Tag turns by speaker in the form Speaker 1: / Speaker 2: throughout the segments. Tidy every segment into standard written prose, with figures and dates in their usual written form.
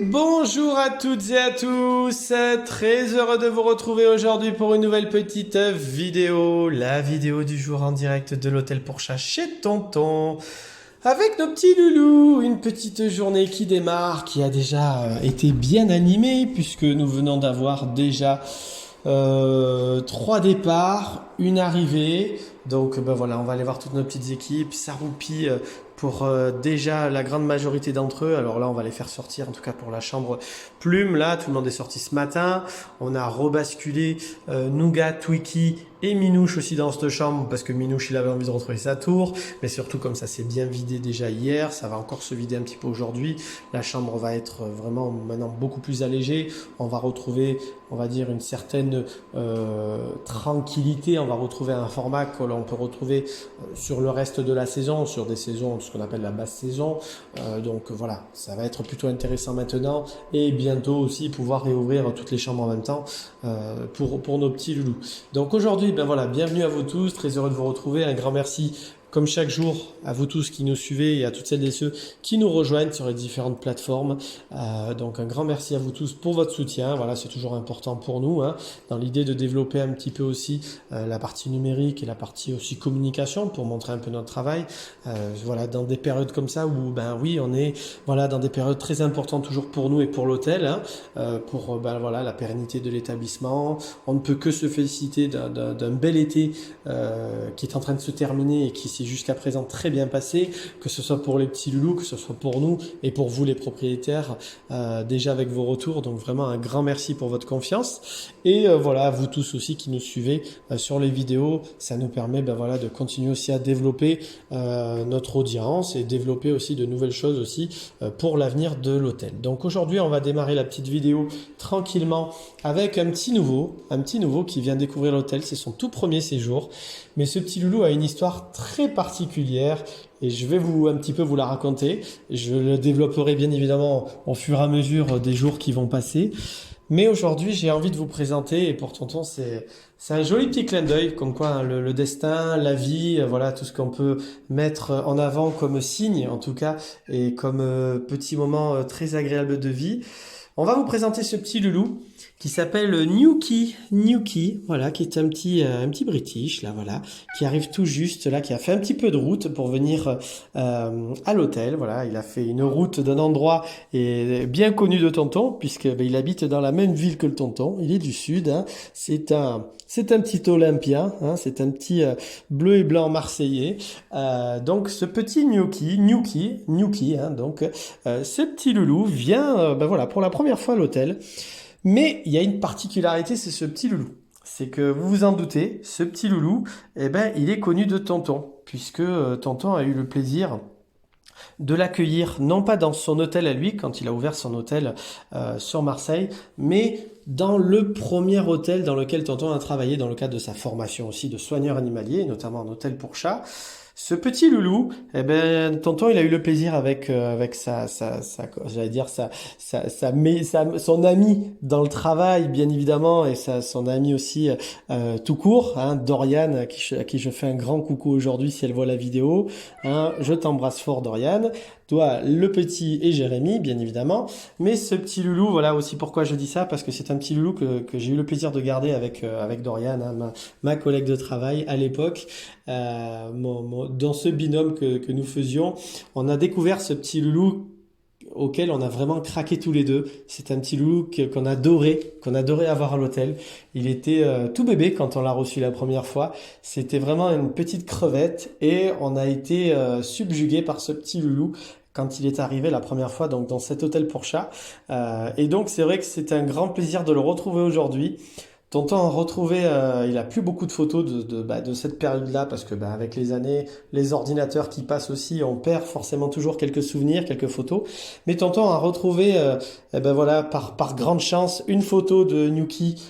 Speaker 1: Bonjour à toutes et à tous, très heureux de vous retrouver aujourd'hui pour une nouvelle petite vidéo, la vidéo du jour en direct de l'hôtel pour chat chez Tonton, avec nos petits loulous, une petite journée qui démarre, qui a déjà été bien animée puisque nous venons d'avoir déjà 3 départs, une arrivée. Donc ben voilà, on va aller voir toutes nos petites équipes, ça roupille pour déjà la grande majorité d'entre eux. Alors là, on va les faire sortir, en tout cas pour la chambre plume. Là, tout le monde est sorti ce matin. On a rebasculé Nougat, Twiki et Minouche aussi dans cette chambre parce que Minouche, il avait envie de retrouver sa tour. Mais surtout, comme ça s'est bien vidé déjà hier, ça va encore se vider un petit peu aujourd'hui. La chambre va être vraiment maintenant beaucoup plus allégée. On va retrouver, on va dire, une certaine tranquillité. On va retrouver un format que l'on peut retrouver sur le reste de la saison, sur des saisons, ce qu'on appelle la basse saison. Donc voilà, ça va être plutôt intéressant maintenant et bientôt aussi pouvoir réouvrir toutes les chambres en même temps pour nos petits loulous. Donc aujourd'hui, ben voilà, bienvenue à vous tous, très heureux de vous retrouver, un grand merci comme chaque jour, à vous tous qui nous suivez et à toutes celles et ceux qui nous rejoignent sur les différentes plateformes. Donc un grand merci à vous tous pour votre soutien. Voilà, c'est toujours important pour nous, hein, dans l'idée de développer un petit peu aussi la partie numérique et la partie aussi communication pour montrer un peu notre travail. Voilà, dans des périodes comme ça où, ben oui, on est voilà dans des périodes très importantes toujours pour nous et pour l'hôtel, hein, pour ben voilà la pérennité de l'établissement. On ne peut que se féliciter d'un bel été qui est en train de se terminer et qui s'est jusqu'à présent très bien passé, que ce soit pour les petits loulous, que ce soit pour nous et pour vous les propriétaires, déjà avec vos retours. Donc vraiment un grand merci pour votre confiance et voilà à vous tous aussi qui nous suivez sur les vidéos. Ça nous permet ben voilà de continuer aussi à développer notre audience et développer aussi de nouvelles choses aussi pour l'avenir de l'hôtel. Donc aujourd'hui on va démarrer la petite vidéo tranquillement avec un petit nouveau qui vient découvrir l'hôtel. C'est son tout premier séjour, mais ce petit loulou a une histoire très particulière et je vais un petit peu vous la raconter. Je le développerai bien évidemment au fur et à mesure des jours qui vont passer. Mais aujourd'hui, j'ai envie de vous présenter, et pour Tonton, c'est un joli petit clin d'œil, comme quoi hein, le destin, la vie, voilà, tout ce qu'on peut mettre en avant comme signe, en tout cas, et comme petit moment très agréable de vie. On va vous présenter ce petit loulou qui s'appelle Newkie, voilà, qui est un petit British, là, voilà, qui arrive tout juste, là, qui a fait un petit peu de route pour venir à l'hôtel, voilà, il a fait une route d'un endroit bien connu de Tonton, puisque ben, il habite dans la même ville que le Tonton, il est du sud, hein, c'est un petit Olympien, hein, c'est un petit bleu et blanc marseillais, donc ce petit Newkie, hein, donc ce petit loulou vient, ben voilà, pour la première fois à l'hôtel. Mais il y a une particularité, c'est ce petit loulou. C'est que vous vous en doutez, ce petit loulou, eh ben, il est connu de Tonton, puisque Tonton a eu le plaisir de l'accueillir, non pas dans son hôtel à lui, quand il a ouvert son hôtel sur Marseille, mais dans le premier hôtel dans lequel Tonton a travaillé, dans le cadre de sa formation aussi de soigneur animalier, notamment en hôtel pour chat. Ce petit loulou, eh ben, Tonton, il a eu le plaisir avec j'allais dire son ami dans le travail, bien évidemment, et son ami aussi tout court, hein, Dorian, à qui je fais un grand coucou aujourd'hui si elle voit la vidéo. Hein, je t'embrasse fort, Dorian. Toi, le petit et Jérémy, bien évidemment. Mais ce petit loulou, voilà aussi pourquoi je dis ça, parce que c'est un petit loulou que j'ai eu le plaisir de garder avec Dorian, hein, ma collègue de travail à l'époque. Dans ce binôme que nous faisions, on a découvert ce petit loulou auquel on a vraiment craqué tous les deux. C'est un petit loulou qu'on adorait avoir à l'hôtel. Il était tout bébé quand on l'a reçu la première fois. C'était vraiment une petite crevette et on a été subjugué par ce petit loulou quand il est arrivé la première fois donc dans cet hôtel pour chat. Et donc c'est vrai que c'est un grand plaisir de le retrouver aujourd'hui. Tonton a retrouvé, il a plus beaucoup de photos de cette période-là parce que avec les années, les ordinateurs qui passent aussi, on perd forcément toujours quelques souvenirs, quelques photos. Mais Tonton a retrouvé, voilà, par grande chance, une photo de Newkie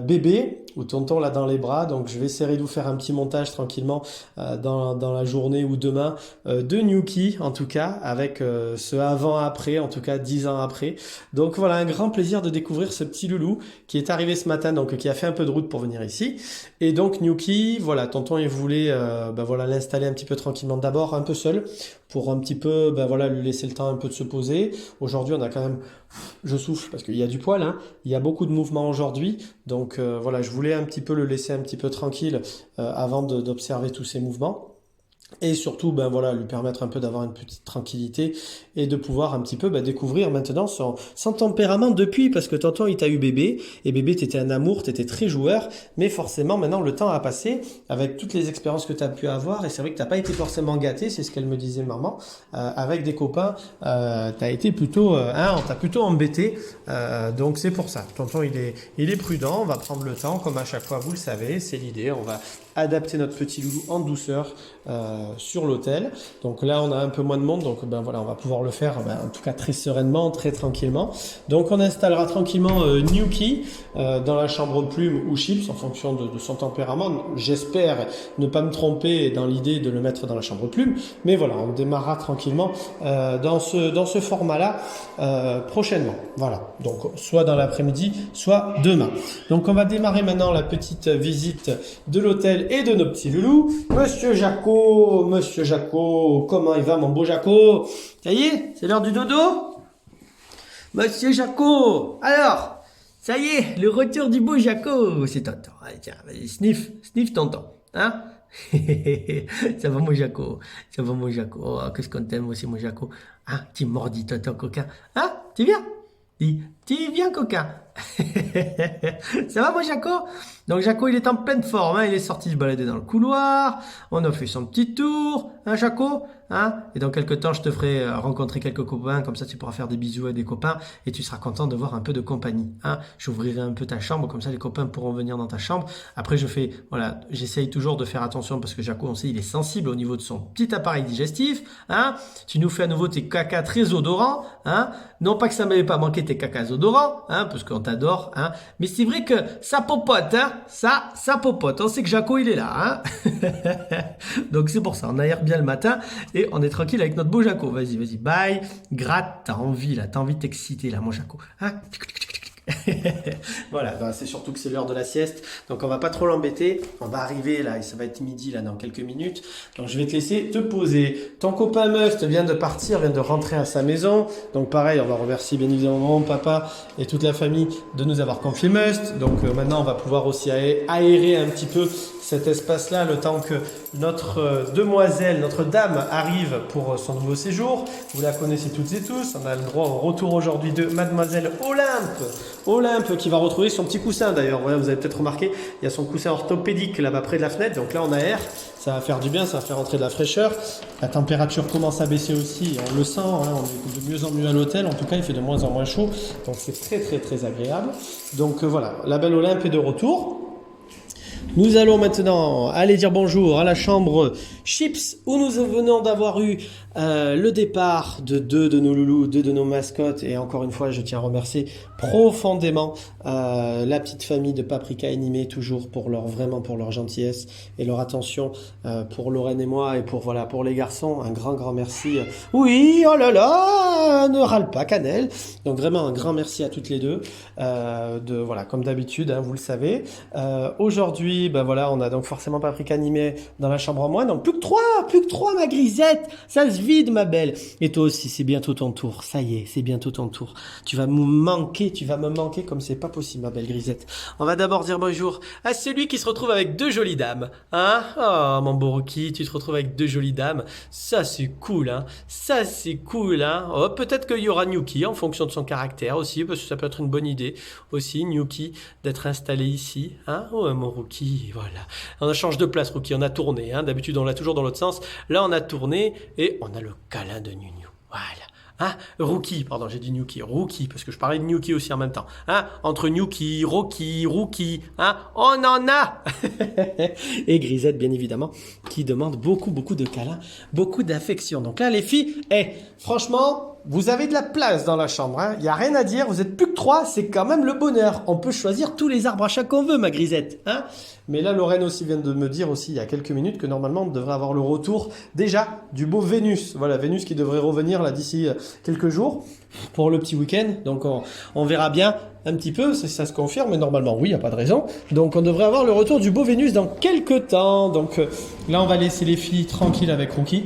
Speaker 1: bébé, ou tonton là dans les bras. Donc je vais essayer de vous faire un petit montage tranquillement dans la journée ou demain de Nuki, en tout cas, avec ce avant-après, en tout cas 10 ans après. Donc voilà, un grand plaisir de découvrir ce petit loulou qui est arrivé ce matin, donc qui a fait un peu de route pour venir ici. Et donc Nuki, voilà, tonton il voulait voilà, l'installer un petit peu tranquillement, d'abord un peu seul, pour un petit peu voilà, lui laisser le temps un peu de se poser. Aujourd'hui on a quand même, je souffle parce qu'il y a du poil, hein. Il y a beaucoup de mouvements aujourd'hui, donc voilà, je voulais un petit peu le laisser un petit peu tranquille avant d'observer tous ces mouvements. Et surtout, voilà, lui permettre un peu d'avoir une petite tranquillité et de pouvoir un petit peu découvrir maintenant son tempérament depuis, parce que tonton il t'a eu bébé, et bébé t'étais un amour, t'étais très joueur, mais forcément maintenant le temps a passé avec toutes les expériences que t'as pu avoir, et c'est vrai que t'as pas été forcément gâté, c'est ce qu'elle me disait maman, avec des copains, t'as été plutôt, on t'a plutôt embêté, donc c'est pour ça. Tonton il est prudent, on va prendre le temps, comme à chaque fois vous le savez, c'est l'idée, on va adapter notre petit loulou en douceur sur l'hôtel. Donc là, on a un peu moins de monde, donc voilà, on va pouvoir le faire en tout cas très sereinement, très tranquillement. Donc on installera tranquillement Nuki dans la chambre plume ou chips en fonction de son tempérament. J'espère ne pas me tromper dans l'idée de le mettre dans la chambre plume, mais voilà, on démarrera tranquillement dans ce format-là prochainement. Voilà, donc soit dans l'après-midi, soit demain. Donc on va démarrer maintenant la petite visite de l'hôtel et de nos petits loulous. Monsieur Jaco, comment il va mon beau Jaco? Ça y est, c'est l'heure du dodo? Monsieur Jaco, alors, ça y est, le retour du beau Jaco, c'est tonton. Allez, tiens, vas-y, sniff tonton, hein? Ça va mon Jaco, oh, qu'est-ce qu'on t'aime aussi mon Jaco. Hein, tu mordis tonton coquin, hein, tu viens? Dis, tu viens coquin. Ça va mon Jaco? Donc Jaco il est en pleine forme, hein, il est sorti se balader dans le couloir, on a fait son petit tour, hein Jaco, hein, et dans quelques temps je te ferai rencontrer quelques copains, comme ça tu pourras faire des bisous à des copains et tu seras content de voir un peu de compagnie, hein. J'ouvrirai un peu ta chambre, comme ça les copains pourront venir dans ta chambre. Après j'essaye toujours de faire attention parce que Jaco on sait il est sensible au niveau de son petit appareil digestif, hein. Tu nous fais à nouveau tes cacas très odorants, hein. Non pas que ça m'avait pas manqué tes cacas odorants, hein, parce qu'on t'adore, hein. Mais c'est vrai que ça popote, hein. Ça popote. On sait que Jaco, il est là, hein. Donc c'est pour ça, on aère bien le matin et on est tranquille avec notre beau Jaco. Vas-y, bye. Gratte, t'as envie de t'exciter là, mon Jaco. Hein. Voilà, c'est surtout que c'est l'heure de la sieste, donc on va pas trop l'embêter. On va arriver là, et ça va être midi là dans quelques minutes. Donc je vais te laisser te poser. Ton copain Must vient de rentrer à sa maison. Donc pareil, on va remercier bien évidemment mon papa et toute la famille de nous avoir confié Must. Donc maintenant on va pouvoir aussi aérer un petit peu cet espace-là, le temps que notre demoiselle, notre dame arrive pour son nouveau séjour. Vous la connaissez toutes et tous. On a le droit au retour aujourd'hui de mademoiselle Olympe qui va retrouver son petit coussin d'ailleurs. Voilà, vous avez peut-être remarqué, il y a son coussin orthopédique là-bas près de la fenêtre. Donc là on aère, ça va faire du bien, ça va faire entrer de la fraîcheur. La température commence à baisser aussi, on le sent, hein, on est de mieux en mieux à l'hôtel. En tout cas il fait de moins en moins chaud, donc c'est très agréable. Donc voilà, la belle Olympe est de retour. Nous allons maintenant aller dire bonjour à la chambre Chips où nous venons d'avoir eu le départ de deux de nos loulous, deux de nos mascottes, et encore une fois je tiens à remercier profondément la petite famille de Paprika Animé, toujours pour leur gentillesse et leur attention pour Lorraine et moi, et pour les garçons, un grand merci. Oui, oh là là, ne râle pas Cannelle. Donc vraiment un grand merci à toutes les deux, comme d'habitude, hein, vous le savez. Aujourd'hui, on a donc forcément Paprika Animé dans la chambre en moins, donc plus que trois ma grisette, ça se vide ma belle. Et toi aussi, c'est bientôt ton tour, ça y est, c'est bientôt ton tour. Tu vas me manquer comme c'est pas possible ma belle grisette. On va d'abord dire bonjour à celui qui se retrouve avec deux jolies dames, hein. Oh mon beau Rookie, tu te retrouves avec deux jolies dames, ça c'est cool, hein. Oh, peut-être qu'il y aura Nuki en fonction de son caractère aussi, parce que ça peut être une bonne idée aussi, Nuki, d'être installé ici, hein. Oh mon Rookie, voilà. On change de place Rookie, on a tourné, hein. D'habitude on l'a toujours dans l'autre sens, là on a tourné et on a le câlin de Nunu, voilà. Hein, Rookie, pardon, j'ai dit Nuki, Rookie, parce que je parlais de Nuki aussi en même temps. Hein, entre Nuki, Rookie, hein, on en a. Et Grisette, bien évidemment, qui demande beaucoup de câlins, beaucoup d'affection. Donc là, les filles, franchement, vous avez de la place dans la chambre, hein. Il n'y a rien à dire, vous êtes plus que 3, c'est quand même le bonheur. On peut choisir tous les arbres à chat qu'on veut, ma grisette, hein. Mais là, Lorraine aussi vient de me dire aussi il y a quelques minutes que normalement, on devrait avoir le retour déjà du beau Vénus. Voilà, Vénus qui devrait revenir là d'ici quelques jours pour le petit week-end. Donc, on verra bien un petit peu si ça se confirme, mais normalement, oui, il n'y a pas de raison. Donc, on devrait avoir le retour du beau Vénus dans quelques temps. Donc, là, on va laisser les filles tranquilles avec Rookie.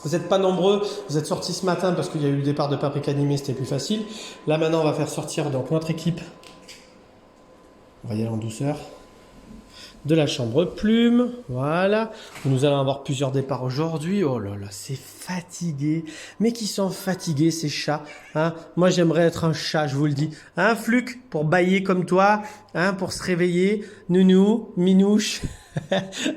Speaker 1: Vous n'êtes pas nombreux, vous êtes sortis ce matin parce qu'il y a eu le départ de Paprika animé, c'était plus facile. Là maintenant on va faire sortir donc notre équipe, on va y aller en douceur, de la chambre plume, voilà. Nous allons avoir plusieurs départs aujourd'hui. Oh là là, c'est fatigué. Mais qui sont fatigués ces chats, hein? Moi j'aimerais être un chat, je vous le dis. Un Fluc pour bâiller comme toi, hein, pour se réveiller. Nounou, Minouche.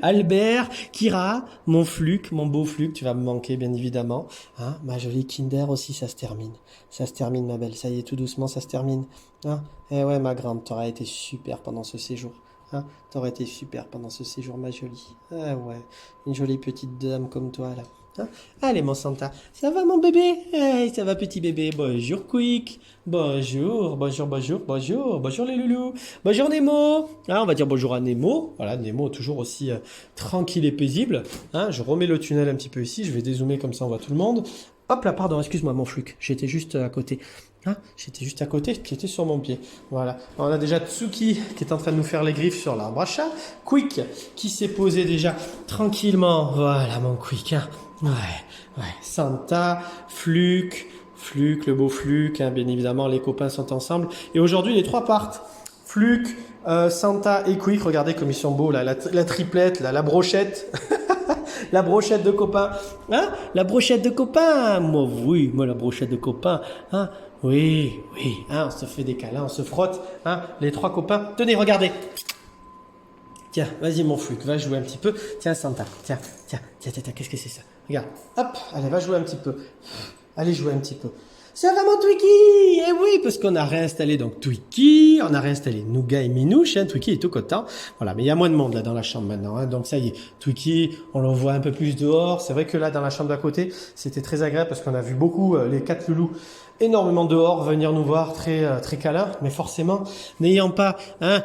Speaker 1: Albert, Kira, mon Fluc, mon beau Fluc, tu vas me manquer bien évidemment. Hein, ma jolie Kinder aussi, ça se termine. Ça se termine ma belle, ça y est, tout doucement, ça se termine. Hein, eh ouais ma grande, t'aurais été super pendant ce séjour. Hein, t'aurais été super pendant ce séjour ma jolie. Ah ouais, une jolie petite dame comme toi là. Hein, allez mon Santa, ça va mon bébé? Hey, ça va petit bébé? Bonjour Quick, bonjour, bonjour, bonjour, bonjour, bonjour les loulous, bonjour Nemo. Hein, on va dire bonjour à Nemo. Voilà, Nemo toujours aussi tranquille et paisible. Hein, je remets le tunnel un petit peu ici, je vais dézoomer comme ça on voit tout le monde. Hop là, pardon, excuse-moi mon Fluc, j'étais juste à côté. Hein, j'étais juste à côté, qui était sur mon pied. Voilà. On a déjà Tsuki qui est en train de nous faire les griffes sur l'arbre à chat. Quick qui s'est posé déjà tranquillement. Voilà mon Quick. Hein. Ouais, ouais. Santa, Fluc, le beau Fluc. Hein, bien évidemment, les copains sont ensemble. Et aujourd'hui, les 3 partent. Fluc, Santa et Quick. Regardez comme ils sont beaux là. La triplette, là, la brochette. La brochette de copains. Hein? La brochette de copains. Moi, oui, moi, la brochette de copains. Hein? Oui, oui. Hein? On se fait des câlins, on se frotte. Hein? Les 3 copains. Tenez, regardez. Tiens, vas-y, mon Fluc, va jouer un petit peu. Tiens, Santa. Tiens. Qu'est-ce que c'est ça? Regarde. Hop, allez, va jouer un petit peu. Allez, jouer un petit peu. Ça va mon Twiki? Eh oui, parce qu'on a réinstallé donc Twiki, on a réinstallé Nougat et Minouche, hein, Twiki est tout content. Voilà, mais il y a moins de monde là dans la chambre maintenant, hein, donc ça y est, Twiki, on le voit un peu plus dehors. C'est vrai que là dans la chambre d'à côté, c'était très agréable parce qu'on a vu beaucoup les 4 loulous énormément dehors venir nous voir, très câlin, mais forcément n'ayant pas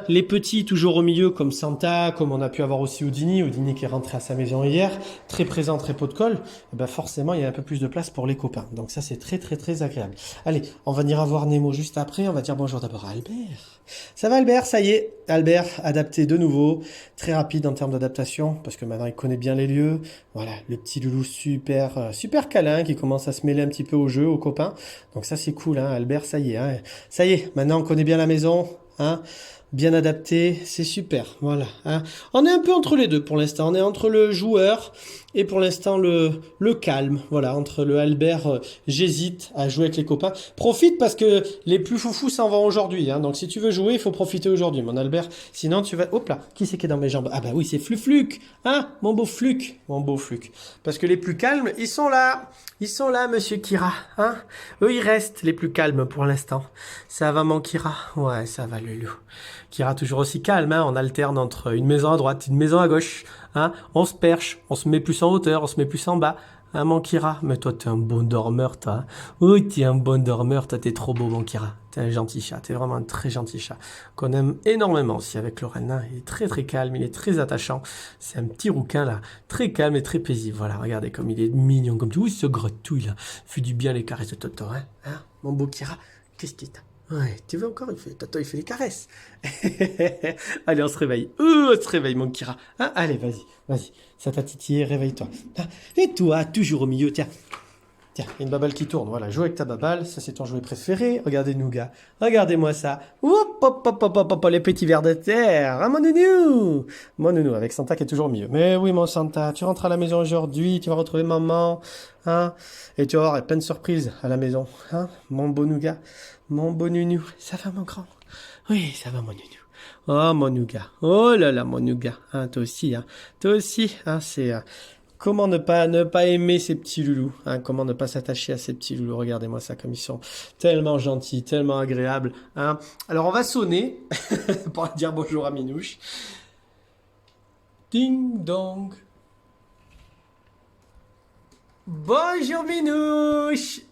Speaker 1: les petits toujours au milieu comme Santa, comme on a pu avoir aussi Houdini qui est rentré à sa maison hier, très présent, très pot de colle, et ben forcément il y a un peu plus de place pour les copains. Donc ça c'est très agréable. Allez, on va venir voir Nemo juste après, on va dire bonjour d'abord à Albert. Ça va Albert? Ça y est, Albert adapté de nouveau, très rapide en termes d'adaptation parce que maintenant il connaît bien les lieux. Voilà, le petit loulou super câlin qui commence à se mêler un petit peu au jeu, aux copains. Donc ça c'est cool, hein, Albert, ça y est, hein. Ça y est, maintenant on connaît bien la maison, hein, bien adapté, c'est super, voilà. Hein. On est un peu entre les deux pour l'instant, on est entre le joueur et pour l'instant le calme, voilà, entre le Albert, j'hésite à jouer avec les copains. Profite parce que les plus foufous s'en vont aujourd'hui, hein, donc si tu veux jouer, il faut profiter aujourd'hui, mon Albert, sinon tu vas... Hop là, qui c'est qui est dans mes jambes? Ah bah oui, c'est Flufluc, hein, mon beau Fluc, parce que les plus calmes, ils sont là, monsieur Kira, hein, eux ils restent les plus calmes pour l'instant. Ça va mon Kira? Ouais, ça va le loup. Kira toujours aussi calme, hein, on alterne entre une maison à droite, une maison à gauche, hein, on se perche, on se met plus en hauteur, on se met plus en bas, hein, mon Kira, mais toi t'es un bon dormeur, toi, hein. Oui, t'es un bon dormeur, toi t'es trop beau, mon Kira, t'es un gentil chat, t'es vraiment un très gentil chat, qu'on aime énormément aussi avec Lorraine, hein. Il est très calme, il est très attachant, c'est un petit rouquin là, très calme et très paisible, voilà, regardez comme il est mignon, comme tout, oui, ce gratouille là, fait du bien les caresses de Toto, hein, mon beau Kira, qu'est-ce que t'as? Ouais, tu veux encore? Toto, il fait les caresses. Allez, on se réveille. On se réveille, mon Kira. Hein, allez, vas-y. Ça t'a titillé, réveille-toi. Ah, et toi, toujours au milieu, tiens. Tiens, il y a une baballe qui tourne. Voilà, joue avec ta baballe. Ça, c'est ton jouet préféré. Regardez Nougat. Regardez-moi ça. Hop, les petits vers de terre. Ah, mon nounou. Mon nounou, avec Santa qui est toujours au milieu. Mais oui, mon Santa, tu rentres à la maison aujourd'hui. Tu vas retrouver maman. Hein, et tu vas avoir plein de surprises à la maison. Hein, mon beau Nougat. Mon beau nounou. Ça va, mon grand? Oui, ça va, mon nounou. Oh, mon Nougat. Oh là là, mon Nougat. Hein, toi aussi, hein, c'est... Comment ne pas aimer ces petits loulous, hein, comment ne pas s'attacher à ces petits loulous. Regardez-moi ça, comme ils sont tellement gentils, tellement agréables. Hein. Alors, on va sonner pour dire bonjour à Minouche. Ding dong. Bonjour Minouche.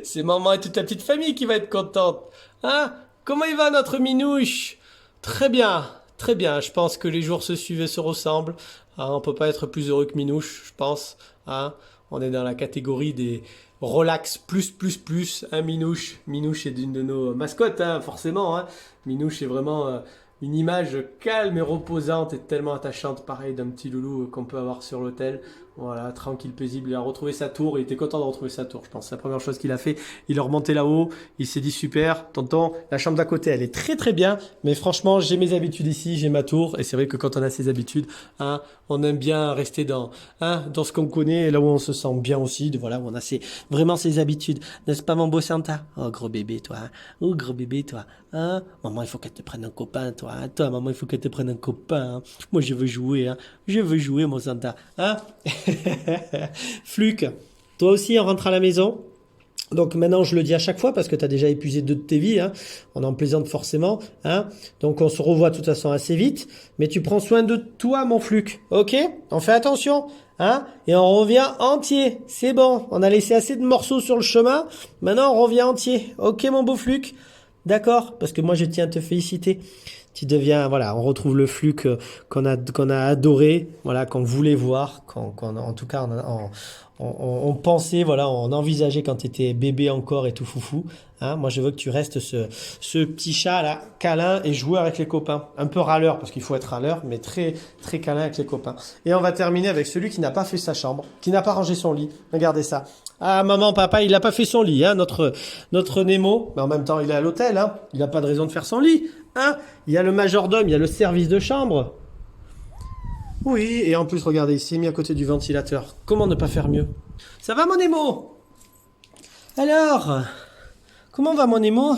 Speaker 1: C'est maman et toute la petite famille qui va être contente. Hein? Comment il va notre Minouche? Très bien, très bien. Je pense que les jours se suivent et se ressemblent. Hein, on peut pas être plus heureux que Minouche, je pense. Hein? On est dans la catégorie des relax plus. Hein, Minouche. Minouche est une de nos mascottes, hein, forcément. Hein. Minouche est vraiment une image calme et reposante et tellement attachante, pareil, d'un petit loulou qu'on peut avoir sur l'hôtel. Voilà, tranquille, paisible. Il a retrouvé sa tour. Il était content de retrouver sa tour, je pense. C'est la première chose qu'il a fait. Il est remonté là-haut. Il s'est dit super, tonton, la chambre d'à côté, elle est très bien. Mais franchement, j'ai mes habitudes ici, j'ai ma tour. Et c'est vrai que quand on a ses habitudes, hein, on aime bien rester dans ce qu'on connaît, là où on se sent bien aussi. Voilà, où on a vraiment ses habitudes. N'est-ce pas, mon beau Santa? Oh, gros bébé, toi. Hein. Oh, gros bébé, toi. Hein? Maman, il faut qu'elle te prenne un copain, toi. Hein? Toi, maman, il faut qu'elle te prenne un copain. Hein? Moi, je veux jouer. Hein? Je veux jouer, mon Santa. Hein? Fluc, toi aussi on rentre à la maison. Donc maintenant je le dis à chaque fois parce que tu as déjà épuisé deux de tes vies, hein. On en plaisante forcément. Hein. Donc on se revoit de toute façon assez vite. Mais tu prends soin de toi mon Fluc, ok? On fait attention. Hein. Et on revient entier. C'est bon, on a laissé assez de morceaux sur le chemin. Maintenant on revient entier. Ok mon beau Fluc? D'accord? Parce que moi je tiens à te féliciter. Tu deviens, voilà, on retrouve le flux qu'on a adoré, voilà, qu'on voulait voir, en tout cas, on pensait, voilà, on envisageait quand tu étais bébé encore et tout foufou. Hein, moi, je veux que tu restes ce petit chat là, câlin et jouer avec les copains. Un peu râleur, parce qu'il faut être râleur, mais très câlin avec les copains. Et on va terminer avec celui qui n'a pas fait sa chambre, qui n'a pas rangé son lit. Regardez ça. Ah, maman, papa, il n'a pas fait son lit, hein, notre Nemo. Mais en même temps, il est à l'hôtel, hein. Il n'a pas de raison de faire son lit. Hein, il y a le majordome, il y a le service de chambre. Oui, et en plus, regardez, il s'est mis à côté du ventilateur. Comment ne pas faire mieux? Ça va, mon Nemo? Alors, comment va, mon Nemo?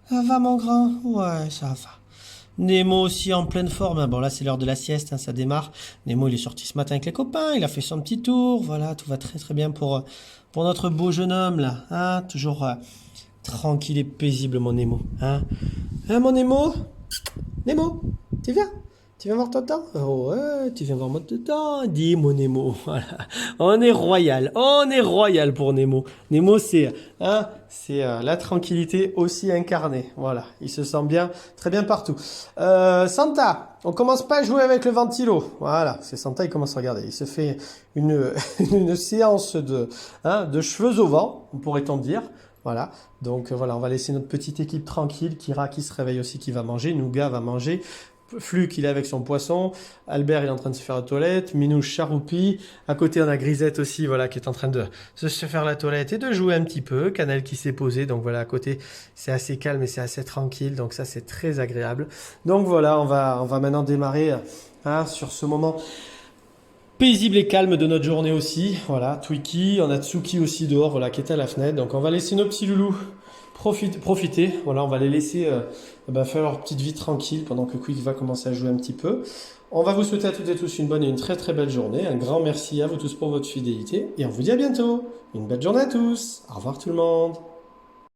Speaker 1: Ça va, mon grand? Ouais, ça va. Nemo aussi en pleine forme. Bon, là, c'est l'heure de la sieste, hein, ça démarre. Nemo, il est sorti ce matin avec les copains, il a fait son petit tour. Voilà, tout va très bien pour notre beau jeune homme, là. Hein, toujours tranquille et paisible, mon Nemo. Hein, hein mon Nemo? Nemo, tu viens? Tu viens voir tonton? Oh ouais, tu viens voir mon tonton? Dis mon Nemo, voilà. On est royal pour Nemo. Nemo, c'est la tranquillité aussi incarnée. Voilà, il se sent bien, très bien partout. Santa, on commence pas à jouer avec le ventilo. Voilà, c'est Santa, il commence à regarder. Il se fait une séance de cheveux au vent, pourrait-on dire. Voilà, donc voilà, on va laisser notre petite équipe tranquille. Kira qui se réveille aussi, qui va manger. Nougat va manger. Fluc, il est avec son poisson. Albert, il est en train de se faire la toilette. Minouche charoupie. À côté, on a Grisette aussi, voilà, qui est en train de se faire la toilette et de jouer un petit peu. Canel qui s'est posé. Donc voilà, à côté, c'est assez calme et c'est assez tranquille. Donc ça, c'est très agréable. Donc voilà, on va maintenant démarrer sur ce moment paisible et calme de notre journée aussi. Voilà, Twiki, on a Tsuki aussi dehors, voilà, qui est à la fenêtre. Donc on va laisser nos petits loulous profiter. Voilà, on va les laisser faire leur petite vie tranquille pendant que Quick va commencer à jouer un petit peu. On va vous souhaiter à toutes et tous une bonne et une très belle journée. Un grand merci à vous tous pour votre fidélité et on vous dit à bientôt. Une belle journée à tous. Au revoir tout le monde.